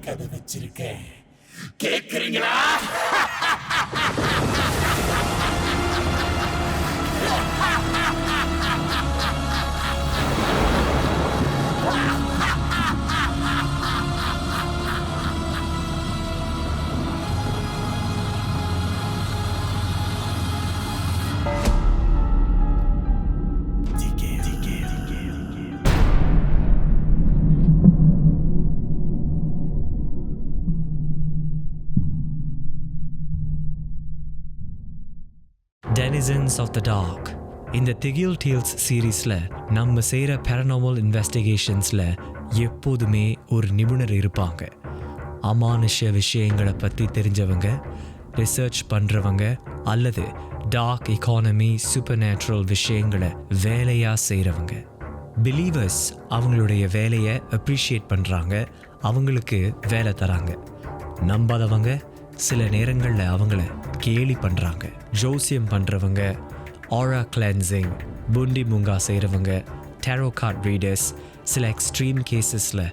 கதை வச்சிருக்கேன், கேக்குறீங்களா? Denizens of the Dark. இந்த திகில் டேல்ஸ் சீரீஸில் நம்ம செய்கிற பேரனாமல் இன்வெஸ்டிகேஷன்ஸில் எப்போதுமே ஒரு நிபுணர் இருப்பாங்க. அமானுஷ விஷயங்களை பற்றி தெரிஞ்சவங்க, ரிசர்ச் பண்ணுறவங்க, அல்லது டார்க் எக்கானமி சூப்பர் நேச்சுரல் விஷயங்களை வேலையாக செய்கிறவங்க. பிலீவர்ஸ் அவங்களுடைய வேலையை அப்ரிஷியேட் பண்ணுறாங்க, அவங்களுக்கு வேலை தராங்க. நம்பாதவங்க சில நேரங்களில் அவங்கள கேலி பண்ணுறாங்க. ஜோசியம் பண்ணுறவங்க, ஆரா கிளென்சிங், புண்டி முங்கா செய்கிறவங்க, டேரோ கார்ட் ரீடர்ஸ், சில எக்ஸ்ட்ரீம் கேசஸில்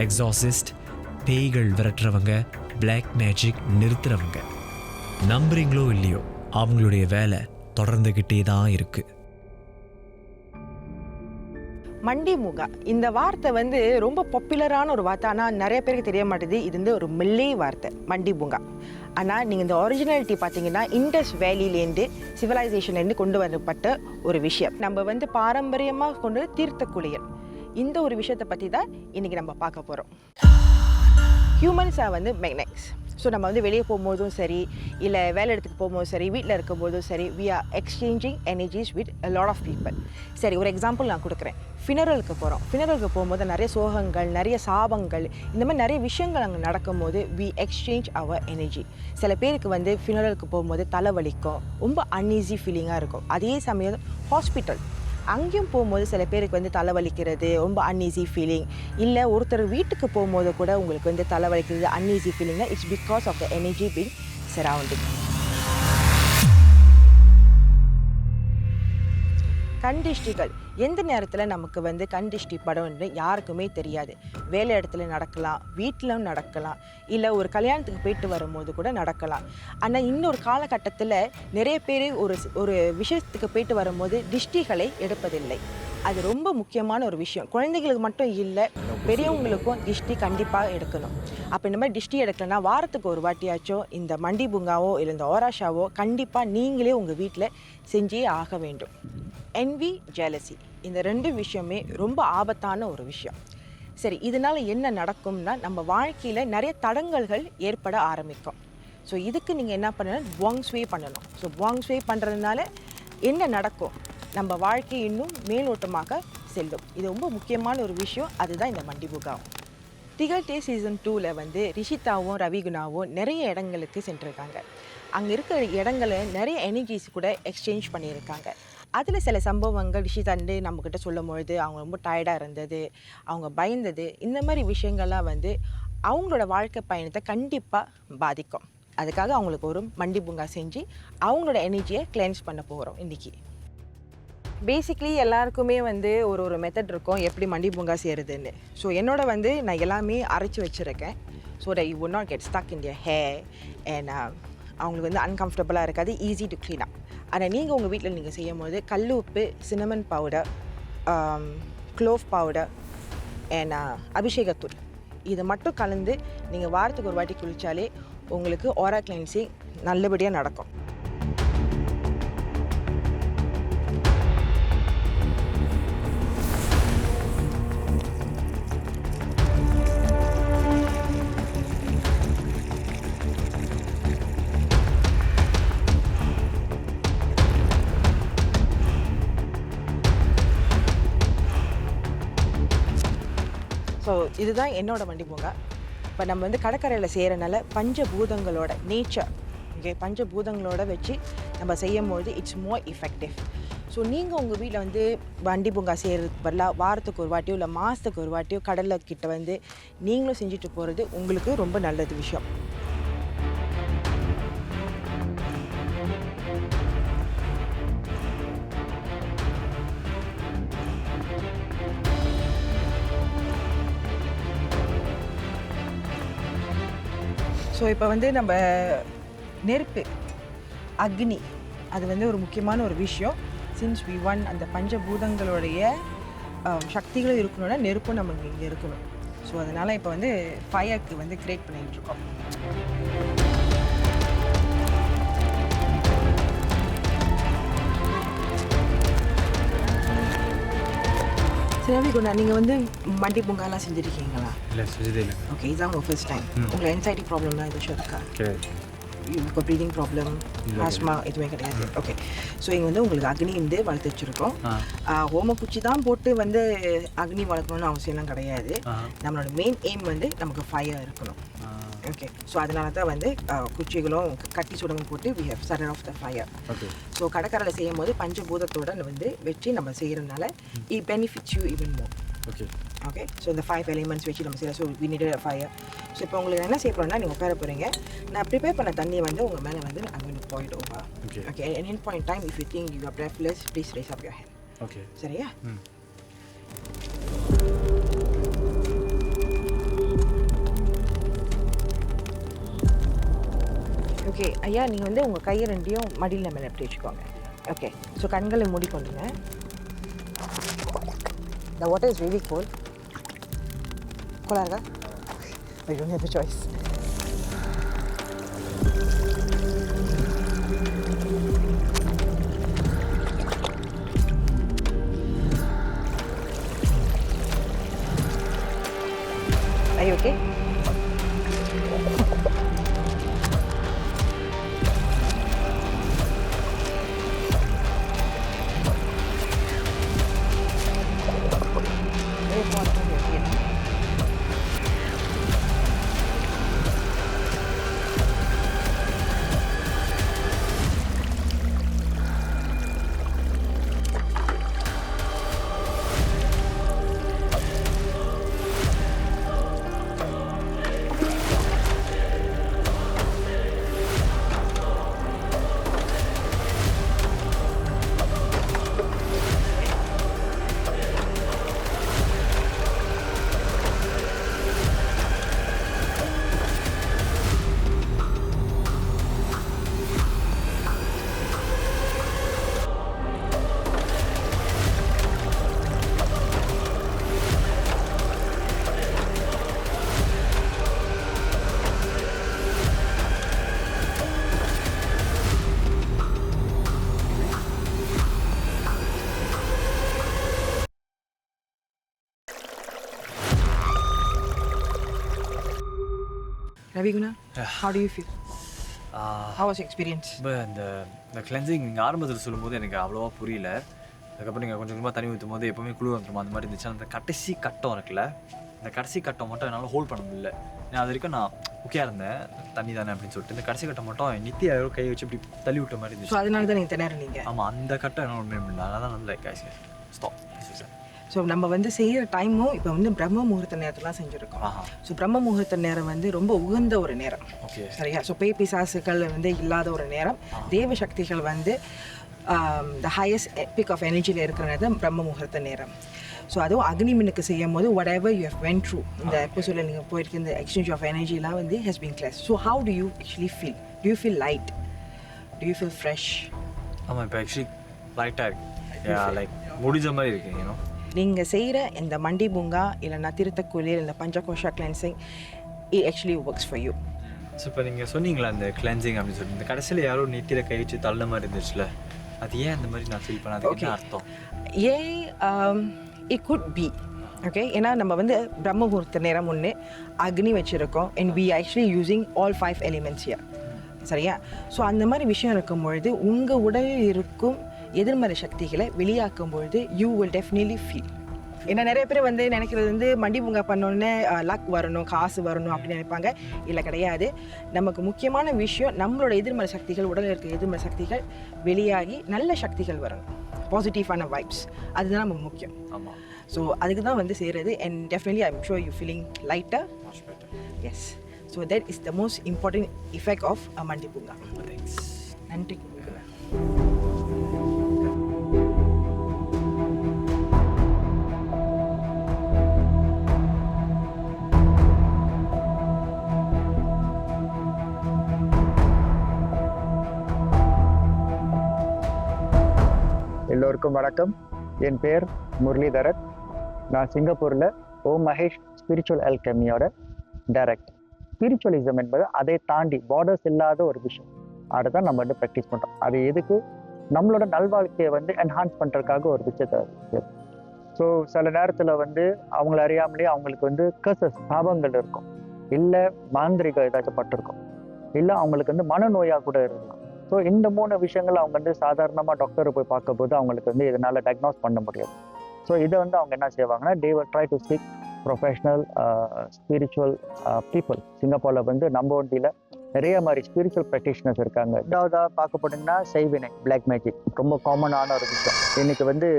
எக்ஸாசிஸ்ட், பேய்கள் விரட்டுறவங்க, பிளாக் மேஜிக் நிறுத்துறவங்க. நம்புறீங்களோ இல்லையோ அவங்களுடைய வேலை தொடர்ந்துக்கிட்டே தான் இருக்குது. மண்டி முகா இந்த வார்த்தை வந்து ரொம்ப பாப்புலரான ஒரு வார்த்தை. ஆனால் நிறைய பேருக்கு தெரிய மாட்டேது, இது வந்து ஒரு மில்லே வார்த்தை மண்டி முகா. ஆனால் நீங்கள் இந்த ஒரிஜினாலிட்டி பார்த்தீங்கன்னா இண்டஸ் வேலியிலேருந்து சிவிலைசேஷன்லேருந்து கொண்டு வரப்பட்ட ஒரு விஷயம். நம்ம வந்து பாரம்பரியமாக கொண்டு தீர்த்த குளியல், இந்த ஒரு விஷயத்தை பற்றி தான் இன்றைக்கி நம்ம பார்க்க போகிறோம். ஹியூமன்ஸாக வந்து மேக்னெட்ஸ். ஸோ நம்ம வந்து வெளியே போகும்போதும் சரி, இல்லை வேலை இடத்துக்கு போகும்போதும் சரி, வீட்டில் இருக்கும்போதும் சரி, we are exchanging energies with a lot of people. சரி, ஒரு எக்ஸாம்பிள் நான் கொடுக்குறேன். ஃபினரலுக்கு போகிறோம். ஃபினரலுக்கு போகும்போது நிறைய சோகங்கள், நிறைய சாபங்கள், இந்த மாதிரி நிறைய விஷயங்கள் அங்கே நடக்கும்போது வி எக்ஸ்சேஞ்ச் அவர் எனர்ஜி. சில பேருக்கு வந்து ஃபினரலுக்கு போகும்போது தலைவலிக்கும், ரொம்ப அன்ஈஸி ஃபீலிங்காக இருக்கும். அதே சமயம் ஹாஸ்பிட்டல் அங்கேயும் போகும்போது சில பேருக்கு வந்து தலைவலிக்கிறது, ரொம்ப அன்ஈஸி ஃபீலிங். இல்லை ஒருத்தர் வீட்டுக்கு போகும்போது கூட உங்களுக்கு வந்து தலைவலிக்கிறது, அன்ஈஸி ஃபீலிங்னா it's because of the energy being surrounding. கண்டிஷ்டிகள் எந்த நேரத்தில் நமக்கு வந்து கண்டிஷ்டி படம்னு யாருக்குமே தெரியாது. வேலை இடத்துல நடக்கலாம், வீட்டிலும் நடக்கலாம், இல்லை ஒரு கல்யாணத்துக்கு போயிட்டு வரும்போது கூட நடக்கலாம். ஆனால் இன்னொரு காலகட்டத்தில் நிறைய பேர் ஒரு விஷயத்துக்கு போயிட்டு வரும்போது திஷ்டிகளை எடுப்பதில்லை. அது ரொம்ப முக்கியமான ஒரு விஷயம். குழந்தைங்களுக்கு மட்டும் இல்லை, பெரியவங்களுக்கும் திஷ்டி கண்டிப்பாக எடுக்கணும். அப்போ இந்த மாதிரி திஷ்டி எடுக்கலைன்னா வாரத்துக்கு ஒரு வாட்டியாச்சும் இந்த மண்டி பூங்காவோ இல்லை இந்த ஓராஷாவோ கண்டிப்பாக நீங்களே உங்கள் வீட்டில் செஞ்சே ஆக வேண்டும். என்வி, ஜெலசி, இந்த ரெண்டு விஷயமே ரொம்ப ஆபத்தான ஒரு விஷயம். சரி, இதனால் என்ன நடக்கும்னா நம்ம வாழ்க்கையில் நிறைய தடங்கல்கள் ஏற்பட ஆரம்பிக்கும். ஸோ இதுக்கு நீங்கள் என்ன பண்ணணும், புவாங்ஸ்வே பண்ணணும். ஸோ புவாங்ஸ்வே பண்ணுறதுனால என்ன நடக்கும், நம்ம வாழ்க்கை இன்னும் மேலோட்டமாக செல்லும். இது ரொம்ப முக்கியமான ஒரு விஷயம். அதுதான் இந்த மண்டி பூங்காவும். திகழ் டே சீசன் 2ல் வந்து ரிஷிதாவும் ரவிகுணாவும் நிறைய இடங்களுக்கு சென்றிருக்காங்க. அங்கே இருக்கிற இடங்களை நிறைய எனர்ஜிஸ் கூட எக்ஸ்சேஞ்ச் பண்ணியிருக்காங்க. அதில் சில சம்பவங்கள் ரிஷிதாண்டு நம்மக்கிட்ட சொல்லும் பொழுது அவங்க ரொம்ப டயர்டாக இருந்தது, அவங்க பயந்தது, இந்த மாதிரி விஷயங்கள்லாம் வந்து அவங்களோட வாழ்க்கை பயணத்தை கண்டிப்பாக பாதிக்கும். அதுக்காக அவங்களுக்கு ஒரு மண்டி பூங்கா செஞ்சு அவங்களோட எனர்ஜியை கிளென்ஸ் பண்ண போகிறோம் இன்றைக்கி. பேசிக்லி எல்லாருக்குமே வந்து ஒரு மெத்தட் இருக்கும் எப்படி மண்டி பூங்கா செய்கிறதுன்னு. ஸோ என்னோட வந்து நான் எல்லாமே அரைச்சி வச்சுருக்கேன். So that you would not get stuck in their hair and அவங்களுக்கு வந்து அன்கம்ஃபர்டபுளாக இருக்காது, ஈஸி டு க்ளீன் அப். ஆனால் நீங்கள் உங்கள் வீட்டில் நீங்கள் செய்யும் போது கல் உப்பு, cinnamon powder, clove powder and அபிஷேகத்தூள் இதை மட்டும் கலந்து நீங்கள் வாரத்துக்கு ஒரு வாட்டி குளித்தாலே உங்களுக்கு ஓரா கிளென்சிங் நல்லபடியாக நடக்கும். ஸோ இதுதான் என்னோட மண்டி பூங்கா. இப்போ நம்ம வந்து கடற்கரையில் செய்கிறனால பஞ்சபூதங்களோட நேச்சர், ஓகே, பஞ்சபூதங்களோட வச்சு நம்ம செய்யும் போது இட்ஸ் மோர் எஃபெக்டிவ். ஸோ நீங்கள் உங்கள் வீட்டில் வந்து மண்டி பூங்கா செய்கிறதுக்கு பதிலாக வாரத்துக்கு ஒரு வாட்டியோ இல்லை மாதத்துக்கு ஒரு வாட்டியோ கடலில் கிட்ட வந்து நீங்களும் செஞ்சுட்டு போகிறது உங்களுக்கு ரொம்ப நல்லது விஷயம். ஸோ இப்போ வந்து நம்ம நெருப்பு அக்னி அது வந்து ஒரு முக்கியமான ஒரு விஷயம். சின்ஸ் வி ஒன் அந்த பஞ்சபூதங்களுடைய சக்திகளும் இருக்கணும்னா நெருப்பும் நமக்கு இங்கே இருக்கணும். ஸோ அதனால் இப்போ வந்து ஃபயருக்கு வந்து கிரியேட் பண்ணிகிட்டு இருக்கோம். சரி குணா, நீங்கள் வந்து மண்டி பொங்கலாம் செஞ்சுருக்கீங்களா? இல்லை, செஞ்சதே இல்லை. ஓகே, இதுதான் உங்கள் ஃபர்ஸ்ட் டைம். உங்களுக்கு என்சைட்டி ப்ராப்ளம்லாம் எதுவும் இருக்கா? கிடையாது. இப்போ ப்ரீதிங் ப்ராப்ளம், ஆஸ்மா எதுவுமே கிடையாது. ஓகே, ஸோ இங்கே வந்து உங்களுக்கு அக்னி வந்து வளர்த்து வச்சுருக்கோம். ஓமக்குச்சி தான் போட்டு வந்து அக்னி வளர்க்கணும்னு அவசியம்லாம் கிடையாது. நம்மளோட மெயின் எய்ம் வந்து நமக்கு ஃபயர் இருக்கணும். ஓகே, ஸோ அதனால தான் வந்து குச்சிகளும் கட்டி சுடமும் போட்டு we have set off the fire. Okay, so கடற்கரையில் செய்யும் போது பஞ்சபூதத்தோடு வந்து வச்சு நம்ம செய்கிறதுனால it benefits you even more. Okay okay, so இந்த 5 எலிமெண்ட்ஸ் வச்சு நம்ம செய்யலாம். So we needed a fire. So இப்போ உங்களுக்கு என்ன செய்ய போகிறோம்னா, நீங்கள் உட்கார போகிறீங்க. நான் ப்ரிப்பேர் பண்ண தண்ணியை வந்து உங்கள் மேலே வந்து I'm going to pour it over. Okay. Okay, at any point in time if you think you are breathless, please raise up your hand. Okay. சரியா? ஓகே ஐயா, நீங்கள் வந்து உங்கள் கையை ரெண்டையும் மடியில் மேலே எப்படி வச்சுக்கோங்க. ஓகே, ஸோ கண்களை மூடிக்கொண்டுங்க. The water is really cold. Cold, I don't have a choice. Are you okay? Raviguna, how do you feel? How was your experience? இப்போ இந்த கிளென்சிங் நீங்கள் ஆரம்பத்தில் சொல்லும்போது எனக்கு அவ்வளோவா புரியல. அதுக்கப்புறம் நீங்கள் கொஞ்சம் கொஞ்சமாக தண்ணி ஊற்றும் போது எப்போவுமே குழு வந்துடும் அந்த மாதிரி இருந்துச்சு. அந்த கடைசி கட்டம் இருக்குல்ல, இந்த கடைசி கட்டம் மட்டும் என்னால் ஹோல்ட் பண்ண முடியல. நான் அது வரைக்கும் நான் ஓகே இருந்தேன், தண்ணி தானே அப்படின்னு சொல்லிட்டு. இந்த கடைசி கட்டம் மட்டும் நித்தி யாரோ கை வச்சு இப்படி தள்ளி விட்ட மாதிரி இருந்துச்சு. ஸோ அதனால தான் நீங்கள் திணற நீங்கள். ஆமாம், அந்த கட்டம் என்னால் ஒன்றுமே முடியல. அதனால தான் நல்ல கைஸ் ஸ்டாப். ஸோ நம்ம வந்து செய்கிற டைமும் இப்போ வந்து பிரம்ம முகூர்த்த நேரத்துலாம் செஞ்சுருக்கோம். ஸோ பிரம்ம முகூர்த்த நேரம் வந்து ரொம்ப உகந்த ஒரு நேரம். ஓகே, சரியா? ஸோ பேய் பிசாசுகள் வந்து இல்லாத ஒரு நேரம். தேவ சக்திகள் வந்து த ஹையஸ்ட் பிக் ஆஃப் எனர்ஜியில் இருக்கிற நேரம் பிரம்ம முகூர்த்த நேரம். ஸோ அதுவும் அக்னிமினுக்கு செய்யும் போது whatever you have went through இந்த எபிசோடில் நீங்கள் போயிருக்க இந்த எக்ஸ்சேஞ்ச் ஆஃப் எனர்ஜிலாம் வந்து has been class. So how do you actually feel? Do you feel light? Do you feel fresh? ஆமாம், இப்போ ஆக்சுவலி லைட்டாக இருக்கு. லைக் முடிஞ்ச மாதிரி இருக்கு. யூனோ, நீங்கள் செய்கிற இந்த மண்டி பூங்கா இல்லைன்னா திருத்தக்குளியல் இந்த Panchakosha cleansing it actually works for you. So இப்போ நீங்கள் சொன்னீங்களா அந்த கிளென்சிங் அப்படின்னு சொல்லி, இந்த கடைசியில் யாரோ நெத்தியில் கை வச்சு தள்ள மாதிரி இருந்துச்சுல, அது ஏன் அந்த மாதிரி நான் ஃபீல் பண்ண? அதுக்கு என்ன அர்த்தம்? ஏன் இட் குட் பி ஓகே, ஏன்னா நம்ம வந்து பிரம்ம முகூர்த்த நேரம் ஒன்று அக்னி வச்சுருக்கோம் and we actually using all 5 elements here. சரியா? ஸோ அந்த மாதிரி விஷயம் இருக்கும்பொழுது உங்கள் உடலில் இருக்கும் எதிர்மறை சக்திகளை வெளியாக்கும் பொழுது யூ வில் டெஃபினெட்லி ஃபீல். ஏன்னா நிறைய பேர் வந்து நினைக்கிறது வந்து மண்டி பூங்கா பண்ணோன்னே லக் வரணும், காசு வரணும் அப்படின்னு நினைப்பாங்க. இல்லை, கிடையாது. நமக்கு முக்கியமான விஷயம் நம்மளோட எதிர்மறை சக்திகள், உடலில் இருக்கிற எதிர்மறை சக்திகள் வெளியாகி நல்ல சக்திகள் வரணும், பாசிட்டிவான வைப்ஸ். அதுதான் நமக்கு முக்கியம். ஆமாம். ஸோ அதுக்கு தான் வந்து செய்கிறது. And definitely I am sure you feeling lighter. Yes, so that is the most important effect of மண்டி பூங்கா. நன்றி. எல்லோருக்கும் வணக்கம். என் பேர் முரளிதரன். நான் சிங்கப்பூரில் ஓம் மகேஷ் ஸ்பிரிச்சுவல் அல்கெமியோட டைரக்டர். ஸ்பிரிச்சுவலிசம் என்பது அதை தாண்டி பார்டர்ஸ் இல்லாத ஒரு விஷயம். அதை தான் நம்ம வந்து ப்ராக்டிஸ் பண்ணுறோம். அது எதுக்கு? நம்மளோட நல்வாழ்க்கையை வந்து என்ஹான்ஸ் பண்ணுறதுக்காக ஒரு விஷயத்தை. ஸோ சில நேரத்தில் வந்து அவங்கள அறியாமலே அவங்களுக்கு வந்து சாபங்கள் இருக்கும், இல்லை மாந்திரிகம் ஏதாச்சும் பட்டிருக்கும், இல்லை அவங்களுக்கு வந்து மனநோயாக கூட இருக்கும். ஸோ இந்த 3 விஷயங்கள் அவங்க வந்து சாதாரணமாக டாக்டரை போய் பார்க்கும்போது அவங்களுக்கு வந்து இதனால் டயக்னோஸ் பண்ண முடியாது. ஸோ இதை வந்து அவங்க என்ன செய்வாங்கன்னா, they will try to seek professional spiritual people. சிங்கப்பூரில் வந்து நம்ம ஒண்டியில் நிறைய மாதிரி ஸ்பிரிச்சுவல் ப்ராக்டிஷனர்ஸ் இருக்காங்க. ரெண்டாவதாக பார்க்க போனீங்கன்னா செய்வினை, பிளாக் மேஜிக் ரொம்ப காமனான ஒரு விஷயம். இன்னைக்கு வந்து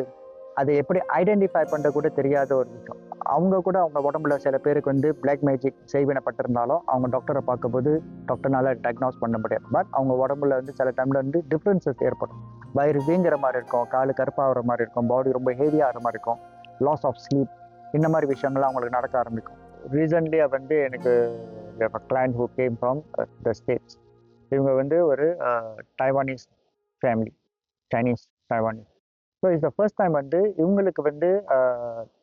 அதை எப்படி ஐடென்டிஃபை பண்ணுற கூட தெரியாத ஒரு விஷயம். அவங்க கூட அவங்க உடம்புல சில பேருக்கு வந்து பிளாக் மேஜிக் செய்வினைப்பட்டிருந்தாலும் அவங்க டாக்டரை பார்க்கும்போது டாக்டர்னால டயக்னோஸ் பண்ண முடியாது. பட் அவங்க உடம்புல வந்து சில டைமில் வந்து டிஃப்ரென்சஸ் ஏற்படும். வயிறு வீங்குற மாதிரி இருக்கும், காலு கருப்பாகிற மாதிரி இருக்கும், பாடி ரொம்ப ஹெவியாகிற மாதிரி இருக்கும், லாஸ் ஆஃப் ஸ்லீப், இந்த மாதிரி விஷயங்கள்லாம் அவங்களுக்கு நடக்க ஆரம்பிக்கும். ரீசன்ட்லி வந்து எனக்கு client who came from the States. இவங்க வந்து ஒரு Taiwanese family, Chinese Taiwanese. So it's the first time வந்து இவங்களுக்கு வந்து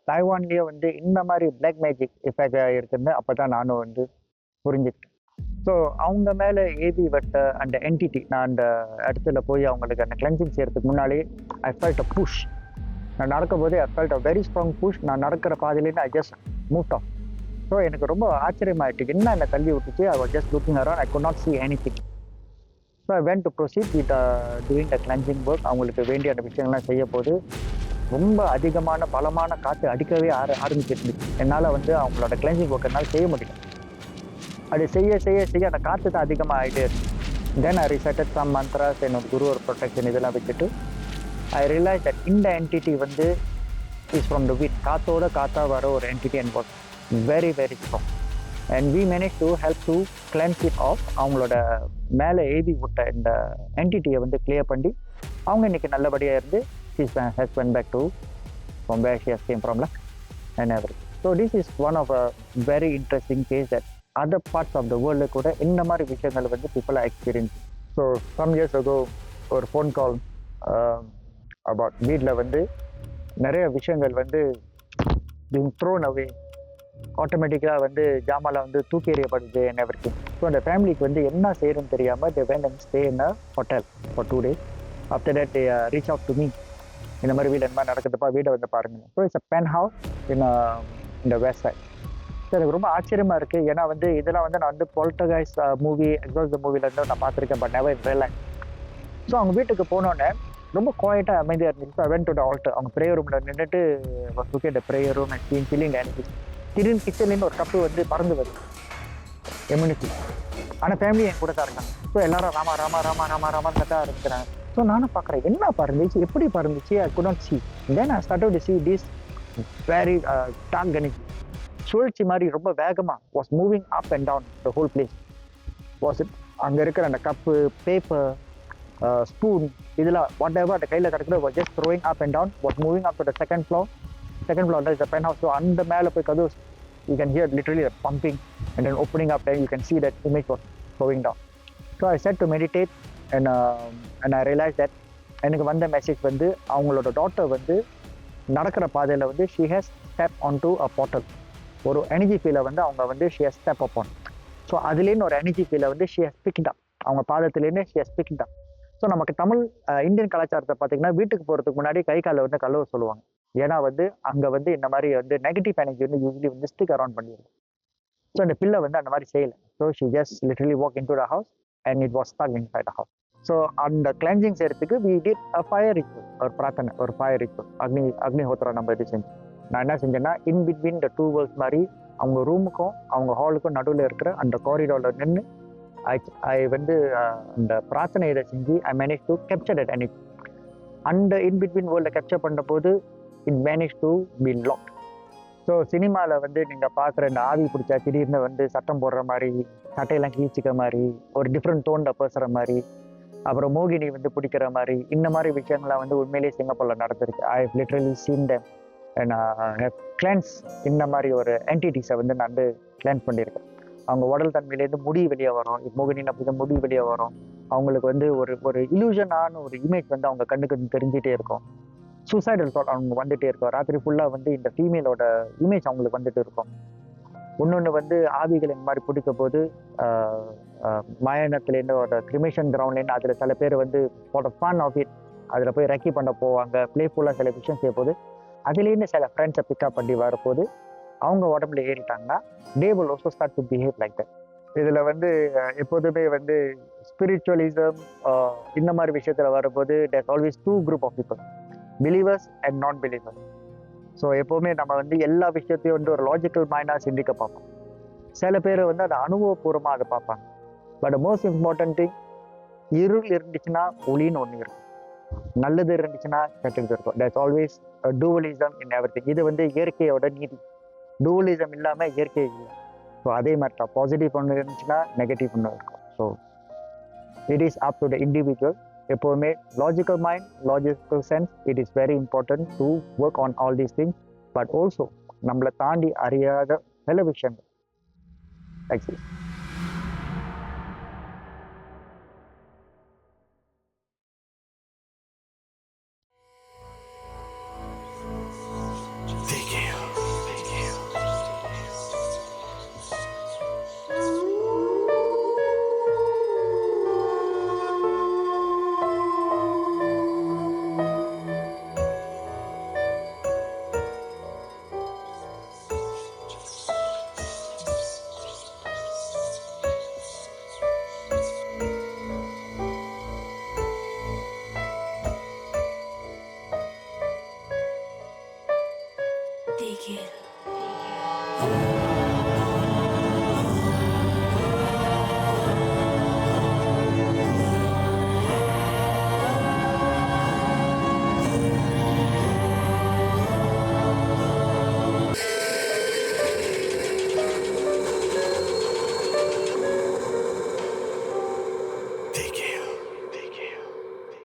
தைவான்லேயே வந்து இந்த மாதிரி பிளாக் மேஜிக் எஃபெக்ட் இருக்குன்னு அப்போ தான் நானும் வந்து புரிஞ்சுக்கிட்டேன். ஸோ அவங்க மேலே ஏவி வட்ட அந்த என்டிட்டி, நான் அந்த இடத்துல போய் அவங்களுக்கு அந்த கிளென்சிங் செய்யறதுக்கு முன்னாலே ஐ ஃபெல்ட் அ புஷ். நான் நடக்கும் போதே I felt a very strong push. நான் நடக்கிற பாதையிலேருந்து I just move off. So எனக்கு ரொம்ப ஆச்சரியமாயிட்டு, என்ன என்னை தள்ளி விட்டுச்சு. I was just looking around, I could not see anything. So I went to proceed with doing the cleansing work. அவங்களுக்கு வேண்டிய அந்த விஷயங்கள்லாம் செய்ய போது ரொம்ப அதிகமான பலமான காற்று அடிக்கவே ஆரம்பிச்சிருந்துச்சு. என்னால் வந்து அவங்களோட கிளென்சிங் ஒர்க் என்னால் செய்ய முடியல. அது செய்ய செய்ய செய்ய அந்த காற்று தான் அதிகமாக ஆகிட்டே இருக்கு. Then I recited some mantras, என்னோட குரு ஒரு ப்ரொடெக்ஷன் இதெல்லாம் வச்சுட்டு ஐ ரியலைஸ் தட் இந்த என்டிட்டி வந்து இஸ் ஃப்ரம் த வீட், காற்றோட காற்றாக வர ஒரு entity and what very very strong. And we manage to help to cleanse it off. அவங்களோட மேலே எழுதி விட்ட இந்த என்டிட்டியை வந்து கிளியர் பண்ணி அவங்க இன்னைக்கு நல்லபடியாக இருந்து has went back to from where she has came from and everything. So this is one of a very interesting case that other parts of the world கூட இந்த மாதிரி விஷயங்கள் வந்து people are experiencing. So some years ago ஒரு phone call about வீட்டில் வந்து நிறைய விஷயங்கள் வந்து being thrown away, ஆட்டோமேட்டிக்காக வந்து ஜாமான்ல வந்து தூக்கி எறியப்படுது and everything. ஸோ அந்த ஃபேமிலிக்கு வந்து என்ன செய்யணும்னு தெரியாமல் they went and stay in a hotel for 2 days. After that they reach out to me, இந்த மாதிரி வீடு என்ன மாதிரி நடக்குதுப்பா, வீடை வந்து பாருங்க. So it's a pen house இந்த வெஸ்ட் சைட். ஸோ எனக்கு ரொம்ப ஆச்சரியமாக இருக்குது. ஏன்னா வந்து இதெல்லாம் வந்து நான் வந்து பொல்டர்கைஸ் மூவி, எக்ஸாஸ்ட் மூவிலேருந்து நான் பார்த்துருக்கேன், பட் நெவர் ரியலைஸ். ஸோ அவங்க வீட்டுக்கு போனோடனே ரொம்ப குவாய்ட்டாக அமைதியாக இருந்துச்சு. ஐ வென்ட் டு த ஆல்டர். அவங்க ப்ரேயர் ரூமில் நின்றுட்டு look at the prayer room and feeling energy. திடீர்னு கிச்சன்லேருந்து ஒரு கப்பு வந்து பறந்து வருது, எம்யூனிட்டி. ஆனால் ஃபேமிலி என் கூட தான் இருக்காங்க. ஸோ எல்லாரும் ராமா ராமா ராமா ராமா ராமான்னு கத்த ஆரம்பிக்கிறாங்க. ஸோ நானும் பார்க்குறேன், என்ன பறந்துச்சு, எப்படி பறந்துச்சு, I could not see. Then I started to see this very dark energy, சுழற்சி மாதிரி ரொம்ப வேகமாக was moving up and down the whole place. Was it அங்கே இருக்கிற அந்த கப்பு, பேப்பர், ஸ்பூன், இதெல்லாம் வாட் எவர் அந்த கையில் கிடக்குறது was just throwing up and down, was moving up to the second floor. Second floor is the penthouse. So அந்த மேலே போய் கதவு, you can hear literally the pumping and then opening up, and you can see that image was going down. So I said to meditate and I realized that எனக்கு வந்த message வந்து அவங்களோட daughter வந்து நடக்கிற பாதையில் வந்து she has stepped onto a portal. ஒரு energy ஃபீலை வந்து அவங்க வந்து she has stepped upon. So அதுலேருந்து ஒரு எனர்ஜி ஃபீலை வந்து she has picked up. அவங்க பாதத்துலேருந்து she has picked up. So நமக்கு தமிழ் இந்தியன் கலாச்சாரத்தை பார்த்தீங்கன்னா வீட்டுக்கு போகிறதுக்கு முன்னாடி கை காலில் வந்து கழுவ சொல்லுவாங்க. ஏன்னா வந்து அங்கே வந்து இந்த மாதிரி வந்து நெகட்டிவ் எனர்ஜி வந்து யூஸ்வலி வந்து ஸ்டிக் அரவுண்ட் பண்ணிடுது. ஸோ அந்த பிள்ளை வந்து அந்த மாதிரி செய்யலை. So she just literally walked into the house and it was stuck inside the house. So அந்த கிளென்சிங் செய்யறதுக்கு we did a fire ritual, ஒரு பிரார்த்தனை, ஒரு ஃபயர் ரிச்சுவல், அக்னிஹோத்திரம் நம்ம இது செஞ்சோம். நான் என்ன செஞ்சேன்னா, இன் பிட்வீன் த 2 வேர்ல்ட்ஸ் மாதிரி அவங்க ரூமுக்கும் அவங்க ஹாலுக்கும் நடுவில் இருக்கிற அந்த காரிடாரில் நின்று ஐ வந்து அந்த பிரார்த்தனை இதை செஞ்சு ஐ manage to capture that energy. அந்த இன் பிட்வீன் வேர்ல்டை கேப்சர் பண்ணுற போது it manage to be locked. So சினிமாவில் வந்து நீங்கள் பார்க்குற இந்த ஆவி பிடிச்சா திடீர்னு வந்து சட்டம் போடுற மாதிரி, சட்டையெல்லாம் கிழிச்சிக்க மாதிரி, ஒரு டிஃப்ரெண்ட் டோனில் பேசுகிற மாதிரி, அப்புறம் மோகினி வந்து பிடிக்கிற மாதிரி, இந்த மாதிரி விஷயங்கள்லாம் வந்து உண்மையிலேயே சிங்கப்பூரில் நடந்திருக்கு. I have literally seen them and have cleanse. இந்த மாதிரி ஒரு என்டிட்டிஸை வந்து நான் வந்து கிளென்ஸ் பண்ணியிருக்கேன். அவங்க உடல் தன்மையிலேருந்து முடி வெளியே வரும், மோகினின்னு அப்படி தான் முடி வெளியே வரும். அவங்களுக்கு வந்து ஒரு இலூஷனான ஒரு இமேஜ் வந்து அவங்க கண்ணுக்கு வந்து தெரிஞ்சிட்டே இருக்கும். சூசைடல் தாட் அவங்க வந்துட்டே இருக்கும். ராத்திரி ஃபுல்லாக வந்து இந்த ஃபீமேலோட இமேஜ் அவங்களுக்கு வந்துட்டு இருக்கும். இன்னொன்று வந்து ஆவிகள் இந்த மாதிரி பிடிக்க போது மயானத்துலேருந்து ஒரு கிரிமேஷன் கிரவுண்ட்லேருந்து அதில் சில பேர் வந்து ஃபார் ஃபன் ஆஃப் இட் அதில் போய் ரெக்கி பண்ண போவாங்க, ப்ளேஃபுல்லாக சில விஷயம் செய்ய போது அதுலேருந்து சில ஃப்ரெண்ட்ஸை பிக்கப் பண்ணி வரப்போது அவங்க உடம்புல ஏறிட்டாங்கன்னா they will also start to behave like that. இதில் வந்து எப்போதுமே வந்து ஸ்பிரிச்சுவலிசம் இந்த மாதிரி விஷயத்தில் வரும்போது there's always two group of people, believers and non-believers. So எப்போவுமே நம்ம வந்து எல்லா விஷயத்தையும் வந்து ஒரு லாஜிக்கல் மைண்டாக சிந்திக்க பார்ப்போம். சில பேர் வந்து அதை அனுபவபூர்வமாக அதை பார்ப்பாங்க. பட் மோஸ்ட் இம்பார்ட்டன்ட் திங், இருள் இருந்துச்சுன்னா ஒளின்னு ஒன்று இருக்கும், நல்லது இருந்துச்சுன்னா கெட்டது இருக்கும். That's always dualism in everything. இது வந்து இயற்கையோட நீதி. டூவலிசம் இல்லாமல் இயற்கை இல்லை. ஸோ அதே மாதிரி தான் பாசிட்டிவ் ஒன்று இருந்துச்சுன்னா நெகட்டிவ் ஒன்று இருக்கும். So it is up to the individual. எப்போவுமே logical mind, logical sense, it is very important to work on all these things. But also நம்மளை தாண்டி அறியாத சில விஷயங்கள் ஆக்சுவலி. Dig it.